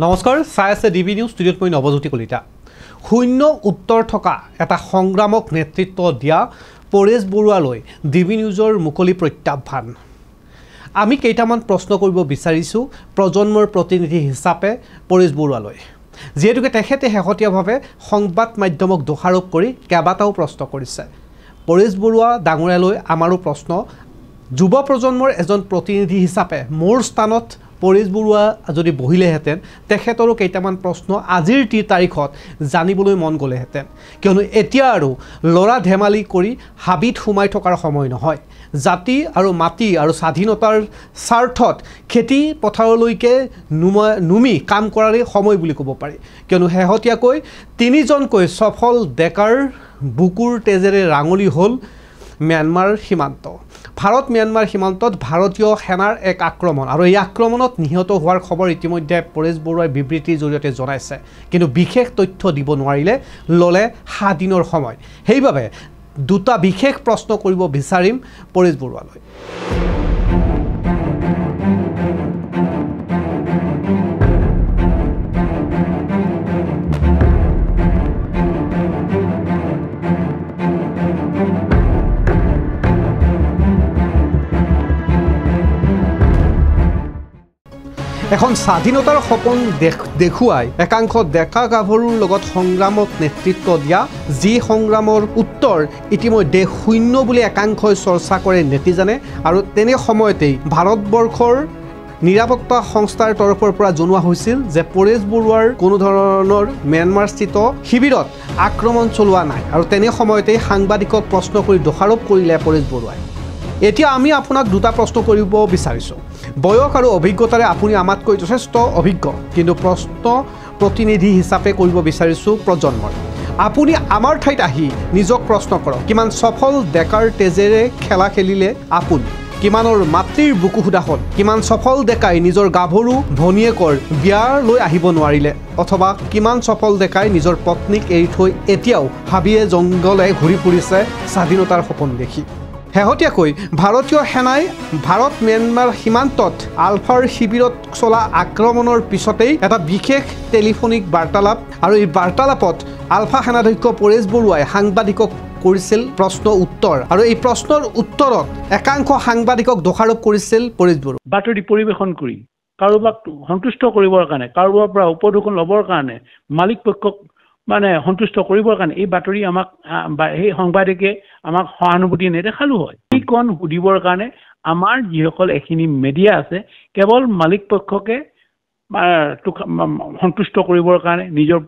নমস্কাৰ চাই আছে ডিবি নিউজ ষ্টুডিঅ'ত মই নৱজ্যোতি কলিতা শূন্য উত্তৰ থকা এটা সংগ্ৰামক নেতৃত্ব দিয়া পৰেশ বৰুৱালৈ ডিবি নিউজৰ মুকলি প্ৰত্যাহ্বান আমি কেইটামান প্ৰশ্ন কৰিব বিচাৰিছো প্ৰজন্মৰ প্ৰতিনিধি হিচাপে পৰেশ বৰুৱালৈ যেহেতুকে তেখেতে শেহতীয়াভাৱে সংবাদ মাধ্যমক দোষাৰোপ কৰি কেইবাটাও প্ৰশ্ন কৰিছে পৰেশ বৰুৱা ডাঙৰীয়ালৈ আমাৰো প্ৰশ্ন যুৱ প্ৰজন্মৰ এজন প্ৰতিনিধি হিচাপে মোৰ স্থানত পৰেশ বৰুৱা যদি বহিলেহেঁতেন তেখেতৰো কেইটামান প্ৰশ্ন আজিৰ তাৰিখত জানিবলৈ মন গ'লেহেঁতেন কিয়নো এতিয়া আৰু লৰা ধেমালি কৰি হাবিত সোমাই থকাৰ সময় নহয় জাতি আৰু মাটি আৰু স্বাধীনতাৰ স্বাৰ্থত খেতি পথাৰলৈকে নুমি কাম কৰাৰে সময় বুলি ক'ব পাৰি কিয়নো শেহতীয়াকৈ তিনিজনকৈ সফল ডেকাৰ বুকুৰ তেজেৰে ৰাঙলী হ'ল म्यानमार সীমান্ত ভাৰত म्यानमार সীমান্তত ভাৰতীয় সেনাৰ এক আক্ৰমণ আৰু এই আক্ৰমণত নিহত হোৱাৰ খবৰ ইতিমধ্যে পৰেশ বৰুৱাই বিবৃতিৰ জৰিয়তে জনাইছে কিন্তু বিশেষ তথ্য দিব নোৱাৰিলে ললে 7 দিনৰ সময় সেইবাবে দুটা বিশেষ প্ৰশ্ন কৰিব বিচাৰিম পৰেশ বৰুৱালৈ এখন স্বাধীনতাৰ সপোন দেখুৱাই একাংশ ডেকা গাভৰুৰ লগত সংগ্ৰামক নেতৃত্ব দিয়া যি সংগ্ৰামৰ উত্তৰ ইতিমধ্যে শূন্য বুলি একাংশই চৰ্চা কৰে নেটিজানে আৰু তেনে সময়তেই ভাৰতবৰ্ষৰ নিৰাপত্তা সংস্থাৰ তৰফৰ পৰা জনোৱা হৈছিল যে পৰেশ বৰুৱাৰ কোনো ধৰণৰ म्यानमारস্থিত শিবিৰত আক্ৰমণ চলোৱা নাই আৰু তেনে সময়তেই সাংবাদিকক প্ৰশ্ন কৰি দোষাৰোপ কৰিলে পৰেশ বৰুৱাই এতিয়া আমি আপোনাক দুটা প্ৰশ্ন কৰিব বিচাৰিছো বয়স আৰু অভিজ্ঞতাৰে আপুনি আমাতকৈ যথেষ্ট অভিজ্ঞ কিন্তু প্ৰশ্ন প্ৰতিনিধি হিচাপে কৰিব বিচাৰিছো প্ৰজন্মৰ আপুনি আমাৰ ঠাইত আহি নিজক প্ৰশ্ন কৰক কিমান সফল ডেকাৰ তেজেৰে খেলা খেলিলে আপুনি কিমানৰ মাতৃৰ বুকু খুদা হ'ল কিমান সফল ডেকাই নিজৰ গাভৰু ভনীয়েকৰ বিয়ালৈ আহিব নোৱাৰিলে অথবা কিমান সফল ডেকাই নিজৰ পত্নীক এৰি থৈ এতিয়াও হাবিয়ে জংগলে ঘূৰি ফুৰিছে স্বাধীনতাৰ সপোন দেখি শেহতীয়াকৈ ভাৰতীয় সেনাই ভাৰত म्यानमार সীমান্তত আলফাৰ শিবিৰত চলা আক্ৰমণৰ পিছতেই এটা বিশেষ টেলিফোনিক বাৰ্তালাপ আৰু এই বাৰ্তালাপত আলফা সেনাধ্যক্ষ পৰেশ বৰুৱাই সাংবাদিকক কৰিছিল প্ৰশ্ন উত্তৰ আৰু এই প্ৰশ্নৰ উত্তৰত একাংশ সাংবাদিকক দোষাৰোপ কৰিছিল পৰেশ বৰুৱা বাতৰি পৰিৱেশন কৰি কাৰোবাক সন্তুষ্ট কৰিবৰ কাৰণে কাৰোবাৰ পৰা উপঢৌকন ল'বৰ কাৰণে মালিক পক্ষক মানে সন্তুষ্ট কৰিবৰ কাৰণে এই বাতৰি আমাক এই সাংবাদিকে আমাক সহানুভূতি নেদেখালো হয় এই কোন সুধিবৰ কাৰণে আমাৰ যিসকল এখিনি মিডিয়া আছে কেৱল মালিক পক্ষকে সন্তুষ্ট কৰিবৰ কাৰণে নিজৰ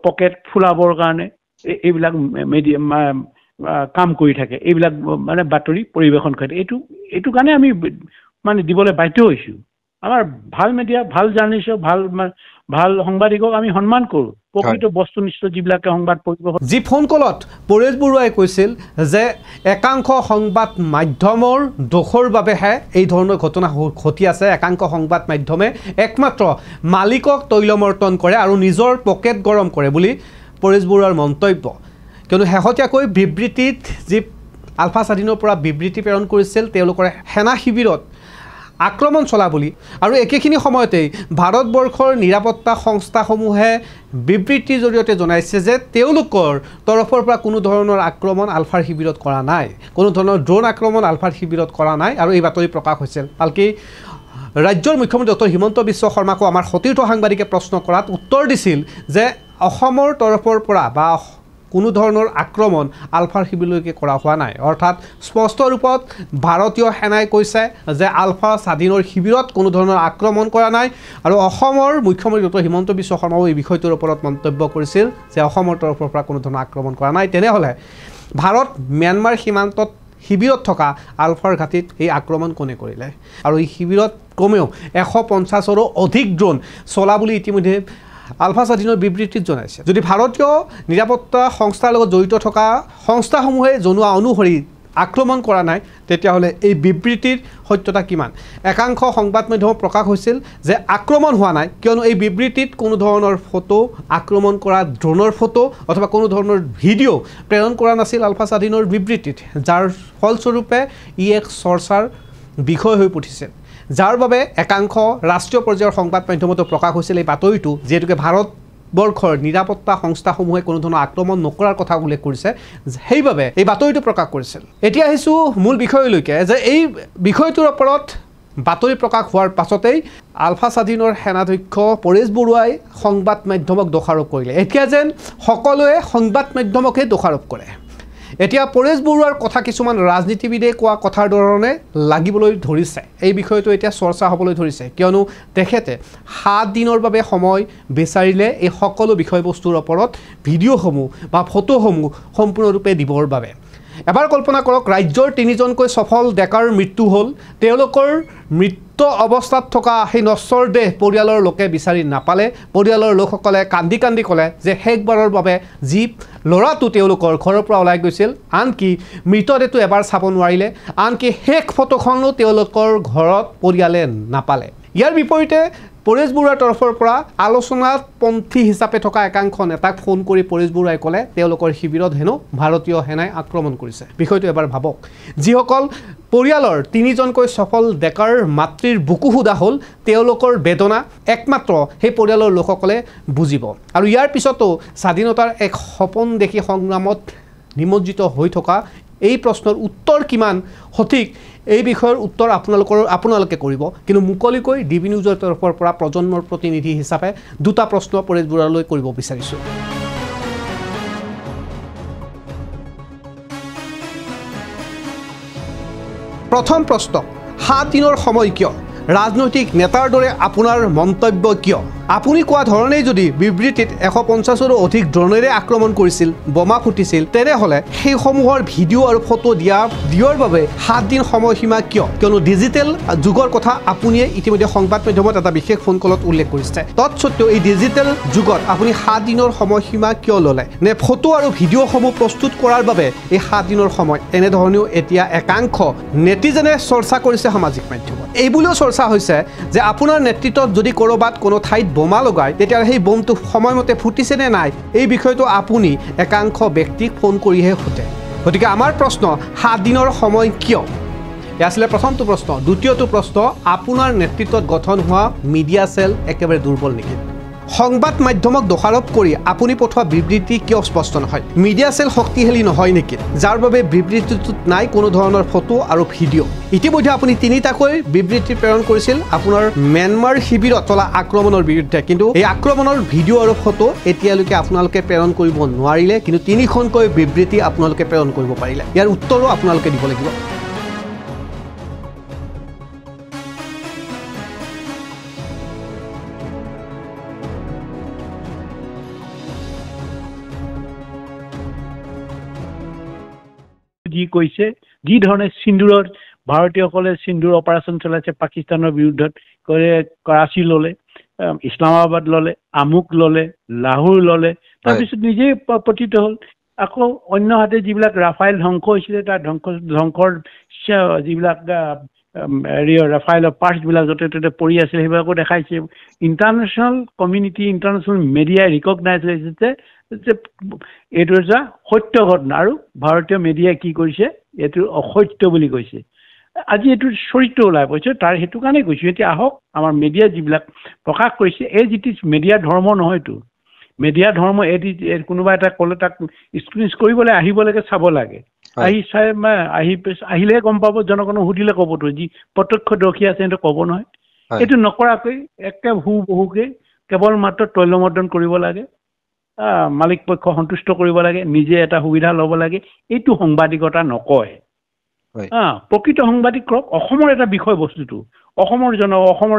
পকেট ফুলাবৰ কাৰণে এইবিলাক মিডিয়া কাম কৰি থাকে এইবিলাক মানে বাতৰি পৰিৱেশন কৰে এইটো কাৰণে আমি মানে দিবলৈ বাধ্য হৈছোঁ আমাৰ ভাল মিডিয়া ভাল জাৰ্নেলিষ্ট ভাল সাংবাদিকক আমি সন্মান কৰোঁ প্ৰকৃত বস্তুনিষ্ঠ যিবিলাকে সংবাদ পৰিৱেশন যি ফোন কলত পৰেশ বৰুৱাই কৈছিল যে একাংশ সংবাদ মাধ্যমৰ দোষৰ বাবেহে এই ধৰণৰ ঘটনা ঘটি আছে একাংশ সংবাদ মাধ্যমে একমাত্ৰ মালিকক তৈলমৰ্তন কৰে আৰু নিজৰ পকেট গৰম কৰে বুলি পৰেশ বৰুৱাৰ মন্তব্য কিয়নো শেহতীয়াকৈ বিবৃতিত যি আলফা স্বাধীনৰ পৰা বিবৃতি প্ৰেৰণ কৰিছিল তেওঁলোকৰ সেনা শিবিৰত আক্ৰমণ চলা বুলি আৰু একেখিনি সময়তেই ভাৰতবৰ্ষৰ নিৰাপত্তা সংস্থাসমূহে বিবৃতিৰ জৰিয়তে জনাইছে যে তেওঁলোকৰ তৰফৰ পৰা কোনো ধৰণৰ আক্ৰমণ আলফাৰ শিবিৰত কৰা নাই কোনো ধৰণৰ ড্ৰোন আক্ৰমণ আলফাৰ শিবিৰত কৰা নাই আৰু এই বাতৰি প্ৰকাশ হৈছিল আনকি ৰাজ্যৰ মুখ্যমন্ত্ৰী ডক্টৰ হিমন্ত বিশ্ব শৰ্মাকো আমাৰ সতীৰ্থ সাংবাদিকে প্ৰশ্ন কৰাত উত্তৰ দিছিল যে অসমৰ তৰফৰ পৰা বা কোনো ধৰণৰ আক্ৰমণ আলফাৰ শিবিৰলৈকে কৰা হোৱা নাই অৰ্থাৎ স্পষ্ট ৰূপত ভাৰতীয় সেনাই কৈছে যে আলফা স্বাধীনৰ শিবিৰত কোনো ধৰণৰ আক্ৰমণ কৰা নাই আৰু অসমৰ মুখ্যমন্ত্ৰী ডক্টৰ হিমন্ত বিশ্ব শৰ্মাও এই বিষয়টোৰ ওপৰত মন্তব্য কৰিছিল যে অসমৰ তৰফৰ পৰা কোনো ধৰণৰ আক্ৰমণ কৰা নাই তেনেহ'লে ভাৰত म्यानमार সীমান্তত শিবিৰত থকা আলফাৰ ঘাটিত এই আক্ৰমণ কোনে কৰিলে আৰু এই শিবিৰত কমেও 150ৰো অধিক ড্ৰোন চলা বুলি ইতিমধ্যে আলফা স্বাধীনৰ বিবৃতিত জনাইছে যদি ভাৰতীয় নিৰাপত্তা সংস্থাৰ লগত জড়িত থকা সংস্থাসমূহে জনোৱা অনুসৰি আক্ৰমণ কৰা নাই তেতিয়াহ'লে এই বিবৃতিৰ সত্যতা কিমান একাংশ সংবাদ মাধ্যমত প্ৰকাশ হৈছিল যে আক্ৰমণ হোৱা নাই কিয়নো এই বিবৃতিত কোনো ধৰণৰ ফটো আক্ৰমণ কৰা ড্ৰোনৰ ফটো অথবা কোনো ধৰণৰ ভিডিঅ' প্ৰেৰণ কৰা নাছিল আলফা স্বাধীনৰ বিবৃতিত যাৰ ফলস্বৰূপে ই এক চৰ্চাৰ বিষয় হৈ পৰিছে যাৰ বাবে একাংশ ৰাষ্ট্ৰীয় পৰ্যায়ৰ সংবাদ মাধ্যমতো প্ৰকাশ হৈছিল এই বাতৰিটো যিহেতুকে ভাৰতবৰ্ষৰ নিৰাপত্তা সংস্থাসমূহে কোনো ধৰণৰ আক্ৰমণ নকৰাৰ কথা উল্লেখ কৰিছে সেইবাবে এই বাতৰিটো প্ৰকাশ কৰিছিল এতিয়া আহিছোঁ মূল বিষয়লৈকে যে এই বিষয়টোৰ ওপৰত বাতৰি প্ৰকাশ হোৱাৰ পাছতেই আলফা স্বাধীনৰ সেনাধ্যক্ষ পৰেশ বৰুৱাই সংবাদ মাধ্যমক দোষাৰোপ কৰিলে এতিয়া যেন সকলোৱে সংবাদ মাধ্যমকে দোষাৰোপ কৰে এতিয়া পৰেশ বৰুৱাৰ কথা কিছুমান ৰাজনীতিবিদে কোৱা কথাৰ ধৰণে লাগিবলৈ ধৰিছে এই বিষয়টো এতিয়া চৰ্চা হ'বলৈ ধৰিছে কিয়নো তেখেতে 7 দিনৰ বাবে সময় বিচাৰিলে এই সকলো বিষয়বস্তুৰ ওপৰত ভিডিঅ'সমূহ বা ফটোসমূহ সম্পূৰ্ণৰূপে দিবৰ বাবে এবাৰ কল্পনা কৰক ৰাজ্যৰ 3জনকৈ সফল ডেকাৰ মৃত্যু হ'ল তেওঁলোকৰ মৃত অৱস্থাত থকা সেই নশ্বৰ দেহ পৰিয়ালৰ লোকে বিচাৰি নাপালে পৰিয়ালৰ লোকসকলে কান্দি কান্দি ক'লে যে শেষবাৰৰ বাবে যি ল'ৰাটো তেওঁলোকৰ ঘৰৰ পৰা ওলাই গৈছিল আনকি মৃতদেহটো এবাৰ চাব নোৱাৰিলে আনকি শেষ ফটোখনো তেওঁলোকৰ ঘৰত পৰিয়ালে নাপালে ইয়াৰ বিপৰীতে পৰেশ বৰুৱাৰ তৰফৰ পৰা আলোচনাপন্থী হিচাপে থকা একাংশ নেতাক ফোন কৰি পৰেশ বৰুৱাই ক'লে তেওঁলোকৰ শিবিৰত হেনো ভাৰতীয় সেনাই আক্ৰমণ কৰিছে বিষয়টো এবাৰ ভাবক যিসকল পৰিয়ালৰ 3জনকৈ সফল ডেকাৰ মাতৃৰ বুকু সুদা হ'ল তেওঁলোকৰ বেদনা একমাত্ৰ সেই পৰিয়ালৰ লোকসকলে বুজিব আৰু ইয়াৰ পিছতো স্বাধীনতাৰ এক সপোন দেখি সংগ্ৰামত নিমজ্জিত হৈ থকা এই প্ৰশ্নৰ উত্তৰ কিমান সঠিক এই বিষয়ৰ উত্তৰ আপোনালোকে কৰিব কিন্তু মুকলিকৈ ডিবি নিউজৰ তৰফৰ পৰা প্ৰজন্মৰ প্ৰতিনিধি হিচাপে দুটা প্ৰশ্ন পৰেশ বৰুৱালৈ কৰিব বিচাৰিছোঁ প্ৰথম প্ৰশ্ন 7 দিনৰ সময় কিয় ৰাজনৈতিক নেতাৰ দৰে আপোনাৰ মন্তব্য কিয় আপুনি কোৱা ধৰণেই যদি বিবৃতিত 150ৰো অধিক ড্ৰোনেৰে আক্ৰমণ কৰিছিল বোমা ফুটিছিল তেনেহ'লে সেইসমূহৰ ভিডিঅ' আৰু ফটো দিয়াৰ বাবে 7 দিন সময়সীমা কিয়নো ডিজিটেল যুগৰ কথা আপুনিয়ে ইতিমধ্যে সংবাদ মাধ্যমত এটা বিশেষ ফোন কলত উল্লেখ কৰিছে তৎসত্ত্বেও এই ডিজিটেল যুগত আপুনি 7 দিনৰ সময়সীমা কিয় ল'লে নে ফটো আৰু ভিডিঅ'সমূহ প্ৰস্তুত কৰাৰ বাবে এই 7 দিনৰ সময় এনেধৰণেও এতিয়া একাংশ নেটিজেনে চৰ্চা কৰিছে সামাজিক মাধ্যমত এইবুলিও চৰ্চা হৈছে যে আপোনাৰ নেতৃত্বত যদি ক'ৰবাত কোনো ঠাইত বোমা লগায় তেতিয়া সেই বোমটো সময়মতে ফুটিছে নে নাই এই বিষয়টো আপুনি একাংশ ব্যক্তিক ফোন কৰিহে সোধে গতিকে আমাৰ প্ৰশ্ন 7 দিনৰ সময় কিয় এয়া আছিলে প্ৰথমটো প্ৰশ্ন দ্বিতীয়টো প্ৰশ্ন আপোনাৰ নেতৃত্বত গঠন হোৱা মিডিয়া সেল একেবাৰে দুৰ্বল নেকি সংবাদ মাধ্যমক দোষাৰোপ কৰি আপুনি পঠোৱা বিবৃতি কিয় স্পষ্ট নহয় মিডিয়া সেল শক্তিশালী নহয় নেকি যাৰ বাবে বিবৃতিটোত নাই কোনো ধৰণৰ ফটো আৰু ভিডিঅ' ইতিমধ্যে আপুনি 3টাকৈ বিবৃতি প্ৰেৰণ কৰিছিল আপোনাৰ ম্যানমাৰ শিবিৰত চলা আক্ৰমণৰ বিৰুদ্ধে কিন্তু এই আক্ৰমণৰ ভিডিঅ' আৰু ফটো এতিয়ালৈকে আপোনালোকে প্ৰেৰণ কৰিব নোৱাৰিলে কিন্তু 3খনকৈ বিবৃতি আপোনালোকে প্ৰেৰণ কৰিব পাৰিলে ইয়াৰ উত্তৰো আপোনালোকে দিব লাগিব যি কৈছে যি ধৰণে সিন্দুৰৰ ভাৰতীয়সকলে সিন্দুৰ অপাৰেশ্যন চলাইছে পাকিস্তানৰ বিৰুদ্ধত কৰাচী ল'লে ইছলামাবাদ ল'লে আমুক ল'লে লাহোৰ ল'লে তাৰপিছত নিজেই পতিত হ'ল আকৌ অন্য হাতে যিবিলাক ৰাফাইল ধ্বংস হৈছিলে তাৰ ধ্বংসৰ যিবিলাক ৰাফাইলৰ পাৰ্টছবিলাক য'তে ত'তে পৰি আছিল সেইবিলাকো দেখাইছে ইণ্টাৰনেশ্যনেল কমিউনিটি ইণ্টাৰনেশ্যনেল মিডিয়াই ৰিকগনাইজ কৰিছে যে এইটো এটা সত্য ঘটনা আৰু ভাৰতীয় মিডিয়াই কি কৰিছে এইটো অসত্য বুলি কৈছে আজি এইটো চৰিত্ৰ ওলাই পৰিছে তাৰ সেইটো কাৰণে কৈছোঁ এতিয়া আহক আমাৰ মিডিয়া যিবিলাক প্ৰকাশ কৰিছে এই যিটো মিডিয়া ধৰ্ম নহয়তো মিডিয়া ধৰ্ম এটি কোনোবা এটা ক'লে তাক স্ক্ৰিন কৰিবলৈ আহিবলৈকে চাব লাগে আহিলে গম পাব জনগণক সুধিলে ক'বতো যি প্ৰত্যক্ষদৰ্শী আছে সেইটো ক'ব নহয় এইটো নকৰাকৈ একে হুবহুকে কেৱল মাত্ৰ তৈলমৰ্দন কৰিব লাগে মালিক পক্ষ সন্তুষ্ট কৰিব লাগে নিজে এটা সুবিধা ল'ব লাগে এইটো সাংবাদিকতা নকয় প্ৰকৃত সাংবাদিক অসমৰ এটা বিষয় বস্তুটো অসমৰ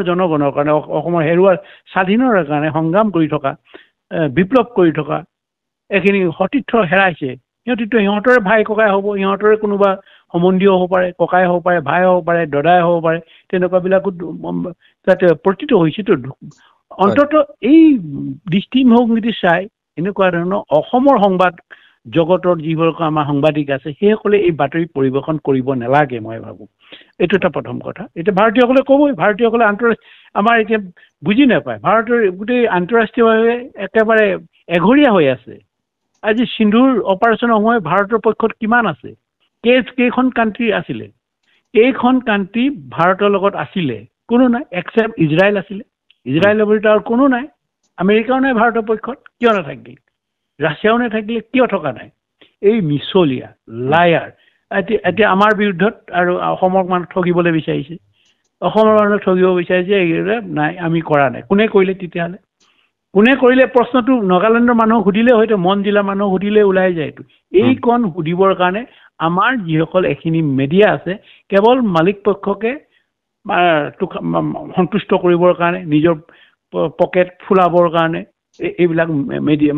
জনগণৰ কাৰণে অসমৰ হেৰুৱা স্বাধীনৰ কাৰণে সংগ্ৰাম কৰি থকা বিপ্লৱ কৰি থকা এইখিনি সতীৰ্থ হেৰাইছে সিহঁতৰে ভাই ককাই হ'ব সিহঁতৰে কোনোবা সম্বন্ধীয় হ'ব পাৰে ককাই হ'ব পাৰে ভাই হ'ব পাৰে দদাই হ'ব পাৰে তেনেকুৱাবিলাকো তাতে প্ৰতিত হৈছেতো অন্ততঃ এই দৃষ্টিভংগীটো চাই এনেকুৱা ধৰণৰ অসমৰ সংবাদ জগতৰ যিবোৰ আমাৰ সাংবাদিক আছে সেইসকলে এই বাতৰি পৰিৱেশন কৰিব নালাগে মই ভাবোঁ এইটো এটা প্ৰথম কথা এতিয়া ভাৰতীয়সকলে ক'বই ভাৰতীয়সকলে আমাৰ এতিয়া বুজি নাপায় ভাৰতৰ গোটেই আন্তঃৰাষ্ট্ৰীয়ভাৱে একেবাৰে এঘৰীয়া হৈ আছে আজি সিন্ধুৰ অপাৰেশ্যনৰ সময় ভাৰতৰ পক্ষত কিমান আছে কেইখন কাণ্ট্ৰি আছিলে কেইখন কাণ্ট্ৰি ভাৰতৰ লগত আছিলে কোনো নাই এক্সেপ্ট ইজৰাইল আছিলে ইজৰাইলৰ বিৰুদ্ধে আৰু কোনো নাই আমেৰিকাও নাই ভাৰতৰ পক্ষত কিয় নাথাকিল ৰাছিয়াও নাথাকিলে কিয় থকা নাই এই মিছলীয়া লায়াৰ এতিয়া আমাৰ বিৰুদ্ধত আৰু অসমৰ মানুহ ঠগিবলৈ বিচাৰিছে অসমৰ মানুহ ঠগিব বিচাৰিছে নাই আমি কৰা নাই কোনে কৰিলে তেতিয়াহ'লে কোনে কৰিলে প্ৰশ্নটো নাগালেণ্ডৰ মানুহ সুধিলে হয়তো মন জিলা মানুহ সুধিলে ওলাই যায় এইটো এইকণ সুধিবৰ কাৰণে আমাৰ যিসকল এখিনি মিডিয়া আছে কেৱল মালিক পক্ষকে সন্তুষ্ট কৰিবৰ কাৰণে নিজৰ পকেট ফুলাবৰ কাৰণে এইবিলাক মিডিয়া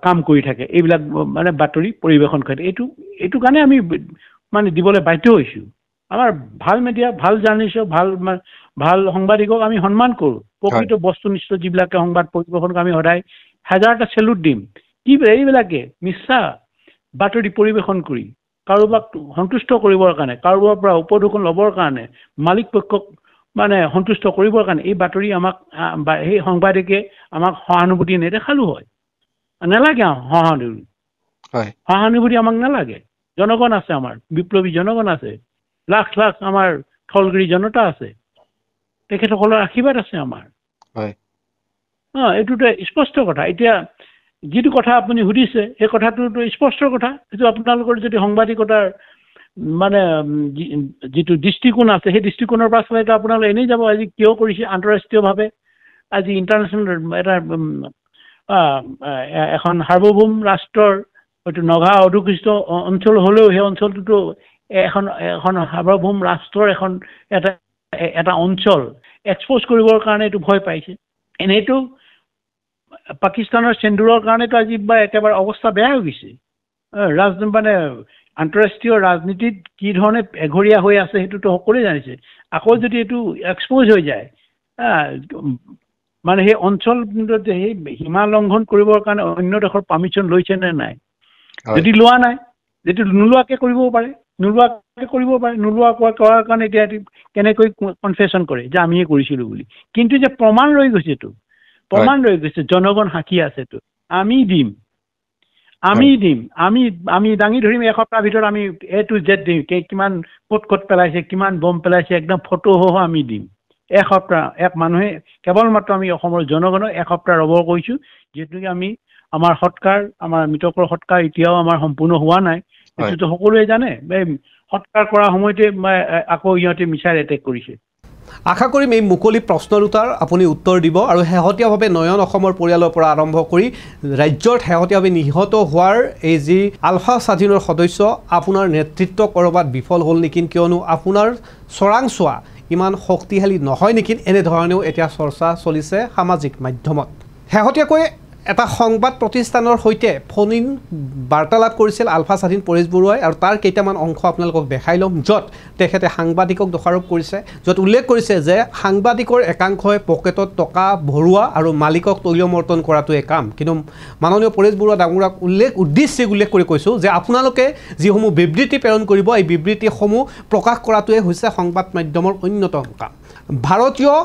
কাম কৰি থাকে এইবিলাক মানে বাতৰি পৰিৱেশন কৰে এইটো কাৰণে আমি মানে দিবলৈ বাধ্য হৈছোঁ আমাৰ ভাল মিডিয়া ভাল জাৰ্নেলিষ্ট ভাল সাংবাদিকক আমি সন্মান কৰোঁ প্ৰকৃত বস্তুনিষ্ঠ যিবিলাকে সংবাদ পৰিৱেশন আমি সদায় হাজাৰটা চেলুট দিম কি এইবিলাকে মিছা বাতৰি পৰিৱেশন কৰি কাৰোবাক সন্তুষ্ট কৰিবৰ কাৰণে কাৰোবাৰ পৰা উপঢৌকন ল'বৰ কাৰণে মালিক পক্ষক মানে সন্তুষ্ট কৰিবৰ কাৰণে এই বাতৰি আমাক সেই সাংবাদিকে আমাক সহানুভূতি নেদেখালো হয় নালাগে সহানুভূতি আমাক নালাগে জনগণ আছে আমাৰ বিপ্লৱী জনগণ আছে লাখ লাখ আমাৰ থলগিৰি জনতা আছে তেখেতসকলৰ আশীৰ্বাদ আছে আমাৰ এইটোতো স্পষ্ট কথা এতিয়া যিটো কথা আপুনি সুধিছে সেই কথাটোতো স্পষ্ট কথা সেইটো আপোনালোকৰ যদি সাংবাদিকতাৰ মানে যিটো দৃষ্টিকোণ আছে সেই দৃষ্টিকোণৰ পৰা চালে আপোনালোকে এনেই যাব আজি কিয় কৰিছে আন্তঃৰাষ্ট্ৰীয়ভাৱে আজি ইণ্টাৰনেশ্যনেল এটা এখন সাৰ্বভৌম ৰাষ্ট্ৰৰ হয়তো নগা অধিকৃষ্ট অঞ্চল হ'লেও সেই অঞ্চলটোতো এখন সাৰ্বভৌম ৰাষ্ট্ৰৰ এটা অঞ্চল এক্সপ'জ কৰিবৰ কাৰণে এইটো ভয় পাইছে এনেইতো পাকিস্তানৰ চেন্দুৰৰ কাৰণেতো আজি বা একেবাৰে অৱস্থা বেয়া হৈ গৈছে মানে আন্তঃৰাষ্ট্ৰীয় ৰাজনীতিত কি ধৰণে এঘৰীয়া হৈ আছে সেইটোতো সকলোৱে জানিছে আকৌ যদি এইটো এক্সপ'জ হৈ যায় মানে সেই অঞ্চল সেই সীমা লংঘন কৰিবৰ কাৰণে অন্য দেশৰ পাৰ্মিশ্যন লৈছে নে নাই যদি লোৱা নাই যদি নোলোৱাকৈ কৰিব পাৰে নোলোৱা কৰাৰ কাৰণে এতিয়া কেনেকৈ কনফেশ্যন কৰে যে আমিয়ে কৰিছিলোঁ বুলি কিন্তু যে প্ৰমাণ ৰৈ গৈছেতো জনগণ সাক্ষী আছেতো আমি দিম আমি দাঙি ধৰিম এসপ্তাহৰ ভিতৰত আমি A to Z দিম কিমান ক'ত পেলাইছে কিমান বম পেলাইছে একদম ফটো সহ আমি দিম এসপ্তাহ মানুহে কেৱল মাত্ৰ আমি অসমৰ জনগণক এসপ্তাহ ৰ'ব কৈছোঁ যিহেতুকে আমাৰ সৎকাৰ আমাৰ মৃতকৰ সৎকাৰ এতিয়াও আমাৰ সম্পূৰ্ণ হোৱা নাই এইটোতো সকলোৱে জানে সৎকাৰ কৰাৰ সময়তে আকৌ ইহঁতে মিছাৰ এটেক কৰিছে আশা কৰিম এই মুকলি প্ৰশ্ন দুটাৰ আপুনি উত্তৰ দিব আৰু শেহতীয়াভাৱে নয়ন অসমৰ পৰিয়ালৰ পৰা আৰম্ভ কৰি ৰাজ্যত শেহতীয়াভাৱে নিহত হোৱাৰ এই যি আলফা স্বাধীনৰ সদস্য আপোনাৰ নেতৃত্ব ক'ৰবাত বিফল হ'ল নেকি কিয়নো আপোনাৰ চৰাংচোৱা ইমান শক্তিশালী নহয় নেকি এনেধৰণেও এতিয়া চৰ্চা চলিছে সামাজিক মাধ্যমত শেহতীয়াকৈ এটা সংবাদ প্ৰতিষ্ঠানৰ সৈতে ফোন ইন বাৰ্তালাপ কৰিছিল আলফা স্বাধীন পৰেশ বৰুৱাই আৰু তাৰ কেইটামান অংশ আপোনালোকক দেখাই ল'ম য'ত তেখেতে সাংবাদিকক দোষাৰোপ কৰিছে য'ত উল্লেখ কৰিছে যে সাংবাদিকৰ একাংশই পকেটত টকা ভৰোৱা আৰু মালিকক তৈলমৰ্তন কৰাটোৱে কাম কিন্তু মাননীয় পৰেশ বৰুৱা ডাঙৰীয়াক উদ্দেশ্যে উল্লেখ কৰি কৈছোঁ যে আপোনালোকে যিসমূহ বিবৃতি প্ৰেৰণ কৰিব এই বিবৃতিসমূহ প্ৰকাশ কৰাটোৱে হৈছে সংবাদ মাধ্যমৰ অন্যতম কাম ভাৰতীয়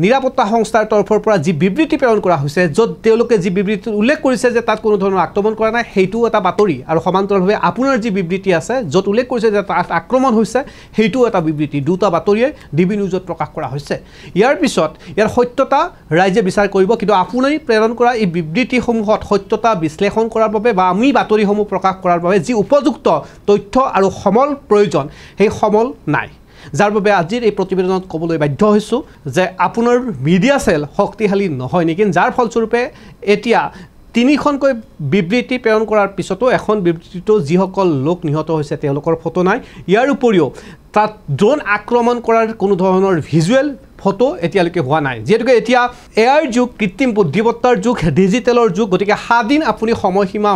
নিৰাপত্তা সংস্থাৰ তৰফৰ পৰা যি বিবৃতি প্ৰেৰণ কৰা হৈছে য'ত তেওঁলোকে যি বিবৃতি উল্লেখ কৰিছে যে তাত কোনো ধৰণৰ আক্ৰমণ কৰা নাই সেইটো এটা বাতৰি আৰু সমান্তৰালভাৱে আপোনাৰ যি বিবৃতি আছে য'ত উল্লেখ কৰিছে যে তাত আক্ৰমণ হৈছে সেইটো এটা বিবৃতি দুটা বাতৰিয়ে ডিবি নিউজত প্ৰকাশ কৰা হৈছে ইয়াৰ পিছত ইয়াৰ সত্যতা ৰাইজে বিচাৰ কৰিব কিন্তু আপুনি প্ৰেৰণ কৰা এই বিবৃতিসমূহত সত্যতা বিশ্লেষণ কৰাৰ বাবে বা আমি বাতৰিসমূহ প্ৰকাশ কৰাৰ বাবে যি উপযুক্ত তথ্য আৰু সমল প্ৰয়োজন সেই সমল নাই যাৰ বাবে আজিৰ এই প্ৰতিবেদনত ক'বলৈ বাধ্য হৈছোঁ যে আপোনাৰ মিডিয়া চেল শক্তিশালী নহয় নেকি যাৰ ফলস্বৰূপে এতিয়া তিনিখনকৈ বিবৃতি প্ৰেৰণ কৰাৰ পিছতো এখন বিবৃতিটো যিসকল লোক নিহত হৈছে তেওঁলোকৰ ফটো নাই ইয়াৰ উপৰিও তাত ড্ৰোন আক্ৰমণ কৰাৰ কোনো ধৰণৰ ভিজুৱেল ফটো এতিয়ালৈকে হোৱা নাই যেহেতুকে এতিয়া এআইৰ যুগ কৃত্ৰিম বুদ্ধিমত্তাৰ যুগ ডিজিটেলৰ যুগ গতিকে 7 দিন আপুনি সময়সীমা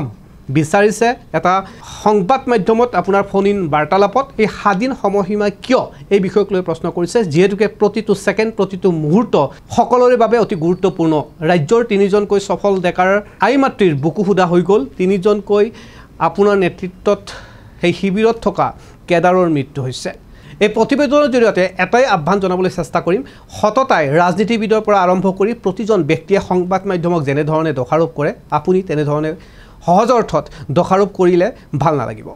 বিচাৰিছে এটা সংবাদ মাধ্যমত আপোনাৰ ফোন ইন বাৰ্তালাপত এই 7 দিন সময়সীমা কিয় এই বিষয়ক লৈ প্ৰশ্ন কৰিছে যেহেতুকে প্ৰতিটো সেকেন্ড প্ৰতিটো মুহূৰ্ত সকলোৰে বাবে অতি গুৰুত্বপূৰ্ণ ৰাজ্যৰ 3জনকৈ সফল ডেকাৰ আইমাতৃৰ বুকু খুদা হৈ গ'ল 3জনকৈ আপোনাৰ নেতৃত্বত সেই শিবিৰত থকা কেডাৰৰ মৃত্যু হৈছে এই প্ৰতিবেদনৰ জৰিয়তে এটাই আহ্বান জনাবলৈ চেষ্টা কৰিম সততাই ৰাজনীতিবিদৰ পৰা আৰম্ভ কৰি প্ৰতিজন ব্যক্তিয়ে সংবাদ মাধ্যমক যেনে ধৰণে দোষাৰোপ কৰে আপুনি তেনে ধৰণে সহজ অৰ্থত দোষাৰোপ কৰিলে ভাল নালাগিব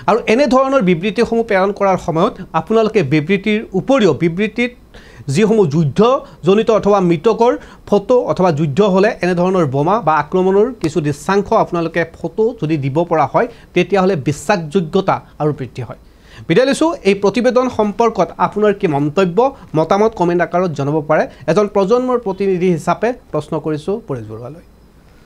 আৰু এনেধৰণৰ বিবৃতিসমূহ প্ৰেৰণ কৰাৰ সময়ত আপোনালোকে বিবৃতিৰ উপৰিও বিবৃতিত যিসমূহ যুদ্ধজনিত অথবা মৃতকৰ ফটো অথবা যুদ্ধ হ'লে এনেধৰণৰ বোমা বা আক্ৰমণৰ কিছু দৃশ্যাংশ আপোনালোকে ফটো যদি দিব পৰা হয় তেতিয়াহ'লে বিশ্বাসযোগ্যতা আৰু বৃদ্ধি হয় বিদায় লৈছোঁ এই প্ৰতিবেদন সম্পৰ্কত আপোনাৰ কি মন্তব্য মতামত কমেণ্ট আকাৰত জনাব পাৰে এজন প্ৰজন্মৰ প্ৰতিনিধি হিচাপে প্ৰশ্ন কৰিছোঁ পৰেশ বৰুৱালৈ